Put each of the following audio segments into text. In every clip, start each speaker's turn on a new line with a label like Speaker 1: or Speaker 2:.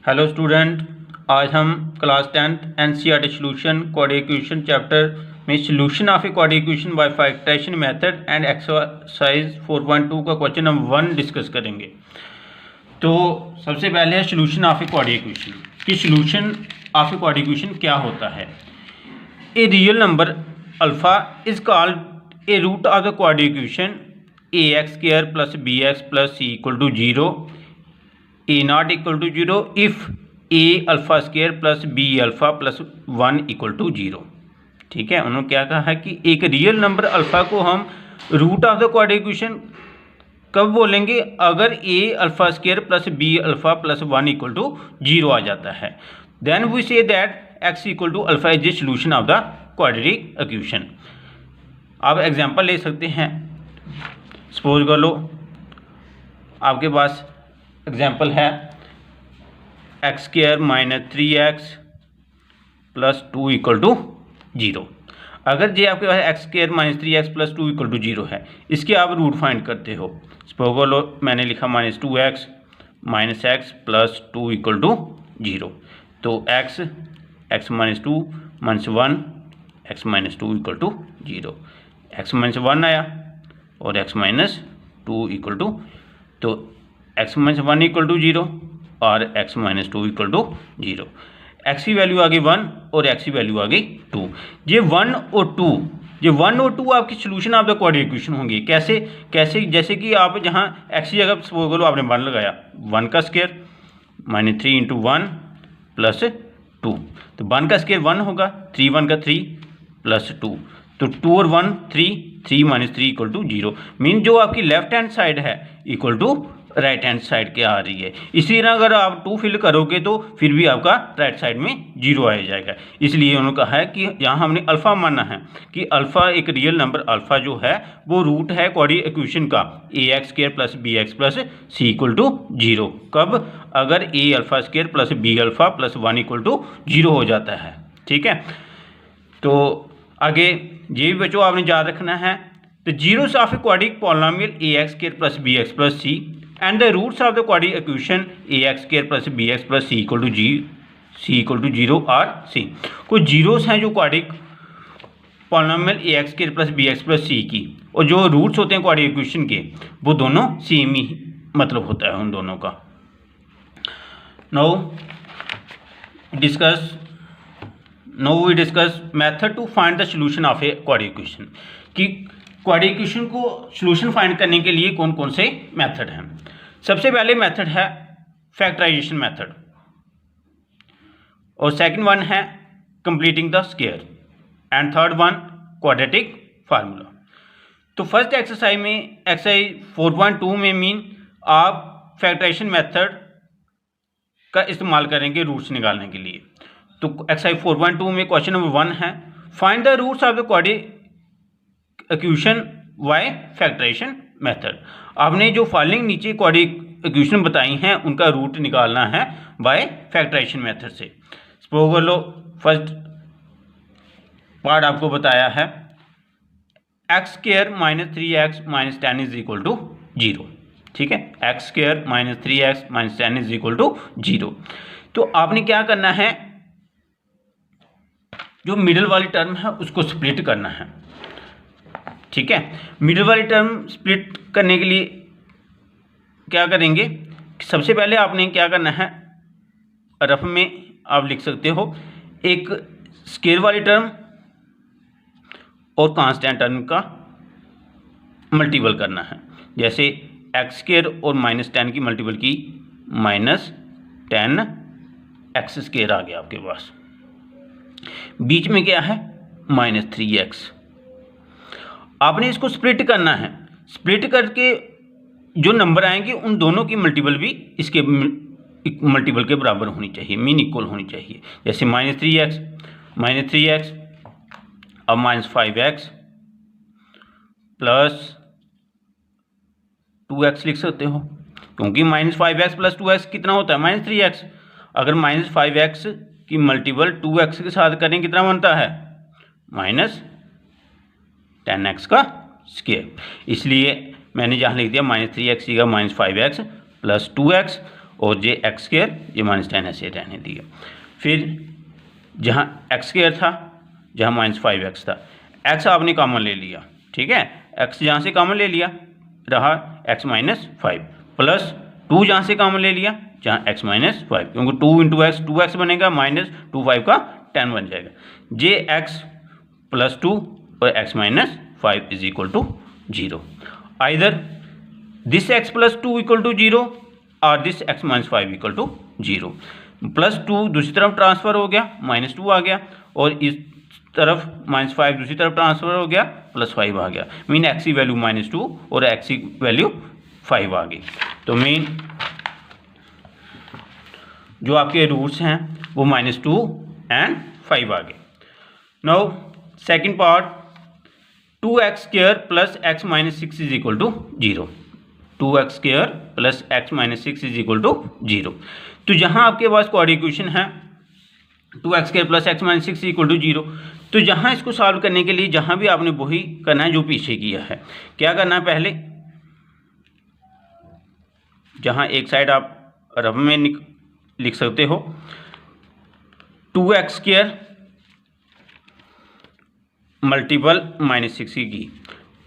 Speaker 1: Hello student, आज हम class 10th NCERT solution quadratic equation chapter में solution of a quadratic equation by factorization method and exercise 4.2 का question number 1 discuss करेंगे। तो सबसे पहले है solution of a quadratic equation कि solution of a quadratic equation क्या होता है। A real number alpha is called a root of the quadratic equation ax² plus bx plus c equal to 0, a not equal to 0 if a alpha square plus b alpha plus 1 equal to 0। ठीक है, उन्होंने क्या कहा है कि एक real number alpha को हम root of the quadratic equation कब बोलेंगे, अगर a alpha square plus b alpha plus 1 equal to 0 आ जाता है। Then we say that x equal to alpha is a solution of the quadratic equation. आप example ले सकते हैं। सपोज कर लो आपके पास एग्जाम्पल है x² minus 3x plus 2 equal to 0। अगर ये आपके पास x² minus 3x plus 2 equal to 0 है, इसके आप रूट फाइंड करते हो। सपोज कर लो मैंने लिखा minus 2x minus x plus 2 equal to 0। तो x minus 2 minus 1 x minus 2 equal to 0, x minus 1 आया और x माइनस 2 इक्वल टू, तो x माइनस 1 इक्वल टू 0 और x minus 2 equal to 0। x की वैल्यू आ गई 1 और x की वैल्यू आ गई 2। ये 1 और 2 आपकी solution of the quadratic equation होंगे। कैसे जैसे कि आप जहाँ x की जगह सपोज करो आपने 1 लगाया, 1 का स्क्वायर माइनस 3 इंटू 1 प्लस 2, तो 1 का स्क्वायर 1 होगा, 3 1 का 3 प्लस 2, तो 2 और 1 3 माइनस 3 इक्वल टू 0। मीन जो आपकी लेफ्ट हैंड साइड है equal to right hand side के आ रही है। इसी तरह अगर आप 2 फिल करोगे तो फिर भी आपका राइट साइड में 0 आ जाएगा। इसलिए उन्होंने कहा है कि यहाँ हमने अल्फ़ा माना है कि अल्फ़ा एक रियल नंबर अल्फ़ा जो है वो रूट है क्वाड्रेटिक इक्वेशन का ax² plus bx plus c equal to 0। कब, अगर a alpha square plus b alpha plus 1 equal to 0 हो जाता है। ठीक है, तो आगे ये भी बच्चों आपने याद रखना है। The zeros of a quadratic polynomial ax² plus bx plus c and the roots of the quadratic equation ax² plus bx plus c equal to 0 और c। कुछ जीरोस हैं जो quadratic polynomial ax² plus bx plus c की, और जो roots होते हैं quadratic equation के वो दोनों सेम ही मतलब होता है उन दोनों का। Now we discuss method to find the solution of a quadratic equation कि क्वाड्रेटिक इक्वेशन को सॉल्यूशन फाइंड करने के लिए कौन कौन से मेथड हैं। सबसे पहले मेथड है फैक्टराइजेशन मेथड और सेकंड वन है completing the square and third one quadratic formula. तो फर्स्ट एक्सरसाइज में एक्सरसाइज 4.2 में मीन आप फैक्टराइजेशन मेथड का इस्तेमाल करेंगे रूट्स निकालने के लिए। तो एक्सरसाइज 4.2 में क्वेश्चन नंबर 1 है find the roots of the quadratic equation by factorization method. आपने जो फॉलोइंग नीचे क्वाड्रेटिक इक्वेशन बताई हैं उनका रूट निकालना है बाय फैक्टराइजेशन मेथड से। सपोज कर लो फर्स्ट पार्ट आपको बताया है x² minus 3x minus 10 is equal to 0। ठीक है, x² minus 3x minus 10 is equal to 0। तो आपने क्या करना है, जो मिडिल वाली टर्म है उसको स्प्लिट करना है। ठीक है, मिडिल वाली टर्म स्प्लिट करने के लिए क्या करेंगे, सबसे पहले आपने क्या करना है, रफ में आप लिख सकते हो एक स्क्वायर वाली टर्म और कांस्टेंट टर्म का मल्टीपल करना है। जैसे x² और माइनस 10 की मल्टीपल की माइनस 10x² आ गया आपके पास, बीच में क्या है माइनस 3x। आपने इसको स्प्लिट करना है, स्प्लिट करके जो नंबर आएंगे उन दोनों की मल्टीपल भी इसके मल्टीपल के बराबर होनी चाहिए, मीन इक्वल होनी चाहिए। जैसे माइनस 3x अब माइनस 5x प्लस 2x लिख सकते हो, क्योंकि माइनस 5x प्लस 2x कितना होता है माइनस 3x। अगर माइनस 5x की मल्टीपल 2x के साथ करें कितना बनता है माइनस 10x का स्क्वायर। इसलिए मैंने जहाँ लिख दिया माइनस 3x का माइनस 5x प्लस 2x और ये एक्स स्क्वायर ये -10 ऐसे रहने दिया। फिर जहाँ एक्स स्क्वायर था, जहाँ -5x था, x आपने कॉमन ले लिया, ठीक है, x जहाँ से कॉमन ले लिया रहा x -5 प्लस 2 जहाँ से कॉमन ले लिया जहाँ x -5, क्योंकि 2 × x 2x बनेगा, -2 5 का 10 बन जाएगा। जे x + 2 और x -5 = 0। आइदर दिस x + 2 = 0 और दिस x -5 = 0। +2 दूसरी तरफ ट्रांसफ़र हो गया, -2 आ गया, और इस तरफ -5 दूसरी तरफ ट्रांसफ़र हो गया, +5 आ गया। मीन x की वैल्यू -2 और x की वैल्यू 5 आ गई। तो मीन जो आपके रूट्स हैं वो -2 एंड 5 आ गए। Now second part, 2x² + x - 6 = 0। 2x² + x - 6 = 0। तो जहाँ आपके पास कोऑर्डिनेट इक्वेशन है 2x² + x - 6 = 0, तो जहाँ इसको सॉल्व करने के लिए जहाँ भी आपने वही करना है जो पीछे किया है। क्या करना है, पहले जहाँ एक साइड आप रफ में लिख सकते हो 2x² मल्टीपल -6 की,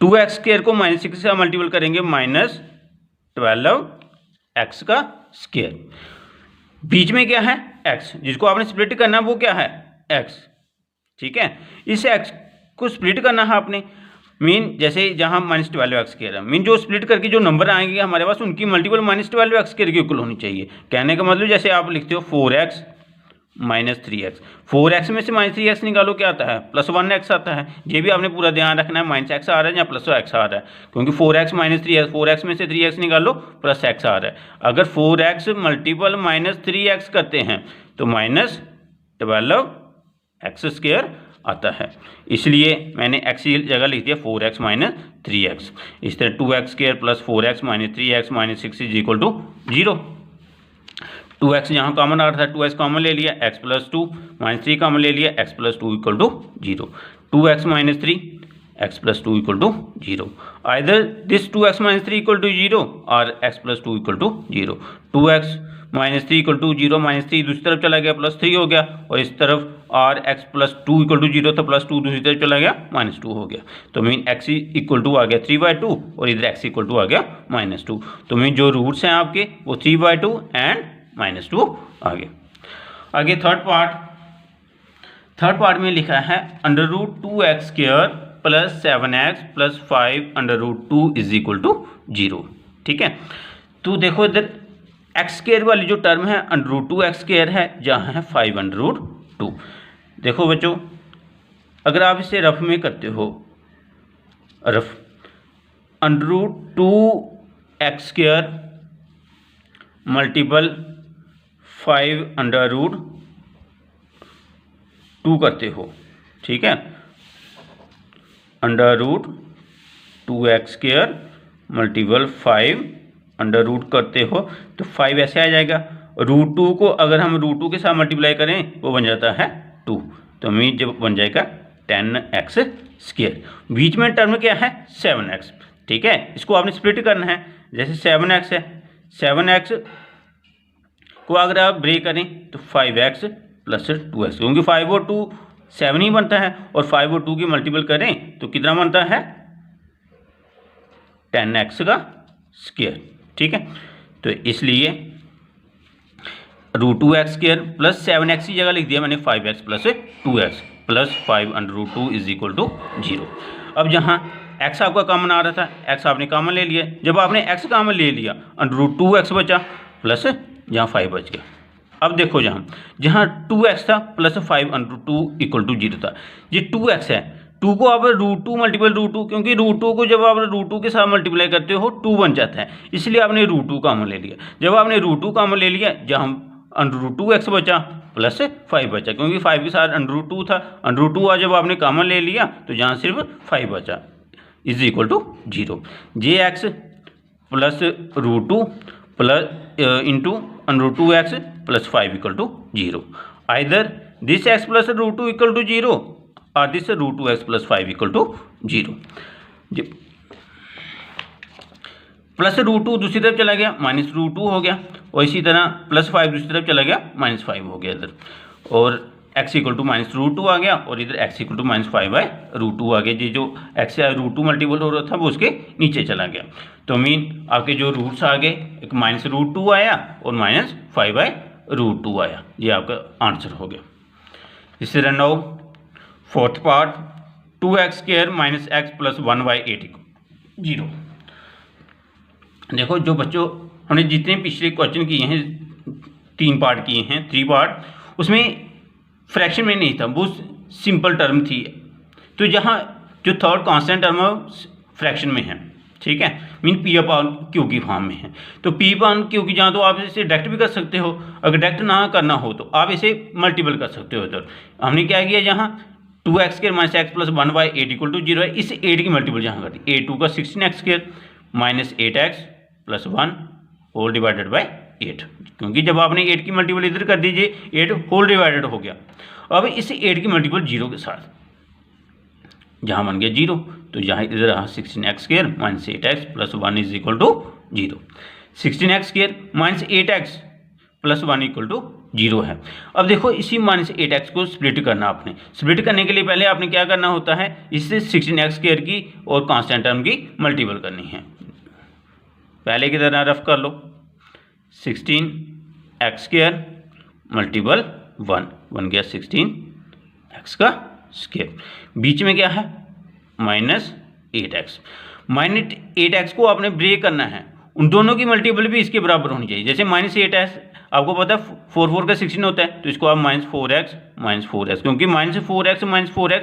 Speaker 1: 2x² को -6 से मल्टीपल करेंगे -12x का स्क्वायर। बीच में क्या है x, जिसको आपने स्प्लिट करना है वो क्या है x, ठीक है। इस x को स्प्लिट करना है आपने, मीन जैसे जहाँ -12x है, मीन जो स्प्लिट करके जो नंबर आएंगे हमारे पास उनकी मल्टीपल -12x के इक्वल होनी चाहिए। कहने का मतलब जैसे आप लिखते हो 4x - 3x, 4x में से -3x निकालो क्या आता है +1x आता है। ये भी आपने पूरा ध्यान रखना है, -x आ रहा है या +x आ रहा है, क्योंकि 4x - 3x, 4x में से 3x निकालो +x आ रहा है। अगर 4x मल्टीपल -3x करते हैं तो -12x² आता है, इसलिए मैंने x की जगह लिख दिया 4x - 3x। इस तरह 2x² + 4x - 3x - 6 = 0। 2x यहाँ कॉमन आ रहा था, 2x कॉमन ले लिया, x + 2 -3 कॉमन ले लिया, x + 2 = 0। 2x - 3 x + 2 = 0। Either this 2x - 3 = 0 और x + 2 = 0। 2x - 3 = 0, -3 दूसरी तरफ चला गया +3 हो गया, और इस तरफ और x + 2 = 0 तो +2 दूसरी तरफ चला गया -2 हो गया। तो मीन x = आ गया 3/2 और इधर x = आ गया -2। तो मीन जो रूट्स हैं आपके वो 3/2 एंड -2 आगे। थर्ड पार्ट में लिखा है √2x² + 7x + 5√2 = 0, ठीक है। तो देखो इधर x² वाली जो टर्म है √2x² है, जहाँ है 5√2। देखो बच्चों, अगर आप इसे रफ में करते हो, रफ √2x² मल्टीपल 5√2 करते हो, ठीक है, √2x² मल्टीपल 5√2 करते हो तो 5 ऐसे आ जाएगा। √2 को अगर हम √2 के साथ मल्टीप्लाई करें वो बन जाता है 2, तो मीन जब बन जाएगा 10x²। बीच में टर्म क्या है 7x, ठीक है। इसको आपने स्प्लिट करना है, जैसे 7x है, 7x को अगर आप ब्रेक करें तो 5x + 2x, क्योंकि 5 और 2 7 ही बनता है, और 5 और 2 की मल्टीपल करें तो कितना बनता है 10x², ठीक है। तो इसलिए √2x² + 7x की जगह लिख दिया मैंने 5x + 2x + 5√2 = 0। अब जहाँ x आपका कॉमन आ रहा था, x आपने कॉमन ले लिया, जब आपने x कॉमन ले लिया √2x बचा प्लस यहाँ 5 बच गया। अब देखो जहाँ 2x था + 5√2 = 0 था, ये 2x है, 2 को आप √2 मल्टीपल √2, क्योंकि √2 को जब आप √2 के साथ मल्टीप्लाई करते हो 2 बन जाता है, इसलिए आपने √2 कॉमन ले लिया। जब आपने √2 कॉमन ले लिया, जहाँ √2x बचा प्लस 5 बचा, क्योंकि 5 के साथ √2 था, √2 जब आपने कॉमन ले लिया तो जहाँ सिर्फ 5 बचा = 0। jx + √2 into √2x + 5 = 0। Either this x + √2 = 0 और दिस √2x + 5 = 0। प्लस √2 दूसरी तरफ चला गया, -√2 हो गया, और इसी तरह +5 दूसरी तरफ चला गया, -5 हो गया इधर, और x इक्वल टू -√2 आ गया, और इधर x इक्वल टू -5/√2 आ गया। ये जो x से √2 मल्टीपल हो रहा था वो उसके नीचे चला गया। तो मीन आपके जो रूट्स आ गए, एक -√2 आया और -5/√2 आया। ये आपका आंसर हो गया। इससे रन आओ फोर्थ पार्ट, 2x² - x + 1/8 0। देखो जो बच्चों हमने जितने पिछले क्वेश्चन किए हैं, 3 पार्ट किए हैं, 3 पार्ट, उसमें फ्रैक्शन में नहीं था, वो सिंपल टर्म थी। तो जहाँ जो थर्ड कांस्टेंट टर्म है फ्रैक्शन में है, ठीक है, मीन पी अपॉन क्यू की फॉर्म में है। तो पी अपॉन क्यू की जहाँ तो आप इसे डायरेक्ट भी कर सकते हो, अगर डायरेक्ट ना करना हो तो आप इसे मल्टीपल कर सकते हो। तो हमने क्या किया, जहाँ 2x² - x + 1/8 = 0 है, इस 8 की मल्टीपल जहाँ कर दी, 8 का 16x² - 8x + 1 whole divided by 8, क्योंकि जब आपने 8 की मल्टीपल इधर कर दीजिए, 8 होल डिवाइडेड हो गया। अब इस 8 की मल्टीपल 0 के साथ जहाँ बन गया 0, तो यहाँ इधर रहा 16x² - 8x + 1 = 0। 16x² - 8x + 1 = 0 है। अब देखो इसी -8x को स्प्लिट करना आपने। स्प्लिट करने के लिए पहले आपने क्या करना होता है, इससे 16x² की और कांस्टेंट टर्म की मल्टीपल करनी है। पहले की तरह रफ कर लो, 16x² मल्टीपल 1 बन गया 16x²। बीच में क्या है, -8x। -8x को आपने ब्रेक करना है, उन दोनों की मल्टीपल भी इसके बराबर होनी चाहिए। जैसे -8x आपको पता है 4 4 का 16 होता है, तो इसको आप -4x क्योंकि -4x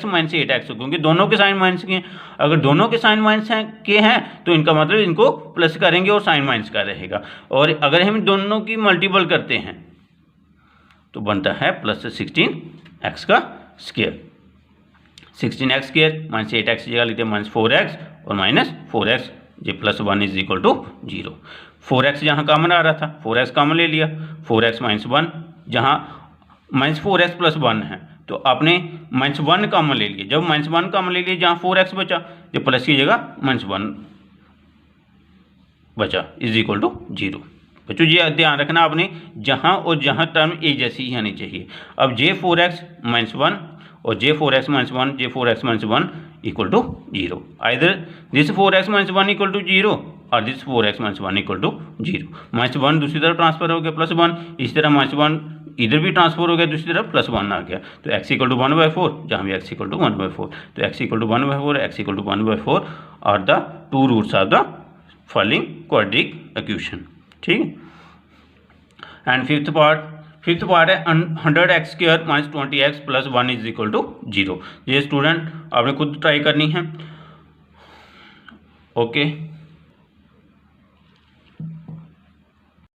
Speaker 1: -8x, क्योंकि दोनों के साइन माइनस के हैं। अगर दोनों के साइन माइनस के हैं तो इनका मतलब इनको प्लस करेंगे और साइन माइनस का रहेगा। और अगर हम दोनों की मल्टीपल करते हैं तो बनता है +16x²। 16x² - 8x जगह लेते हैं -4x और -4x, ये +1 = 0। 4x जहाँ कॉमन आ रहा था, 4x कॉमन ले लिया, 4x - 1 जहाँ -4x + 1 है, तो आपने -1 कॉमन ले लिया। जब -1 कॉमन ले लिया, जहाँ 4x बचा, जब प्लस की जगह -1 बचा = 0। बच्चों ये ध्यान रखना आपने, जहाँ और जहाँ टर्म एक जैसी ही आनी चाहिए। अब J4x - 1 और J4x - 1 J4x - 1 = 0। Either this 4x - 1 = 0 और दिस 4x - 1 = 0। -1 दूसरी तरफ ट्रांसफर हो गया +1, इसी तरह -1 इधर भी ट्रांसफर हो गया, दूसरी तरफ +1 आ गया, तो x = 1/4, जहाँ भी x = 1/4, तो x = 1/4, x = 1/4 और the 2 roots of the following quadric equation, ठीक है। एंड फिफ्थ पार्ट है 100x² - 20x + 1 = 0। ये स्टूडेंट आपने खुद ट्राई करनी है, ओके।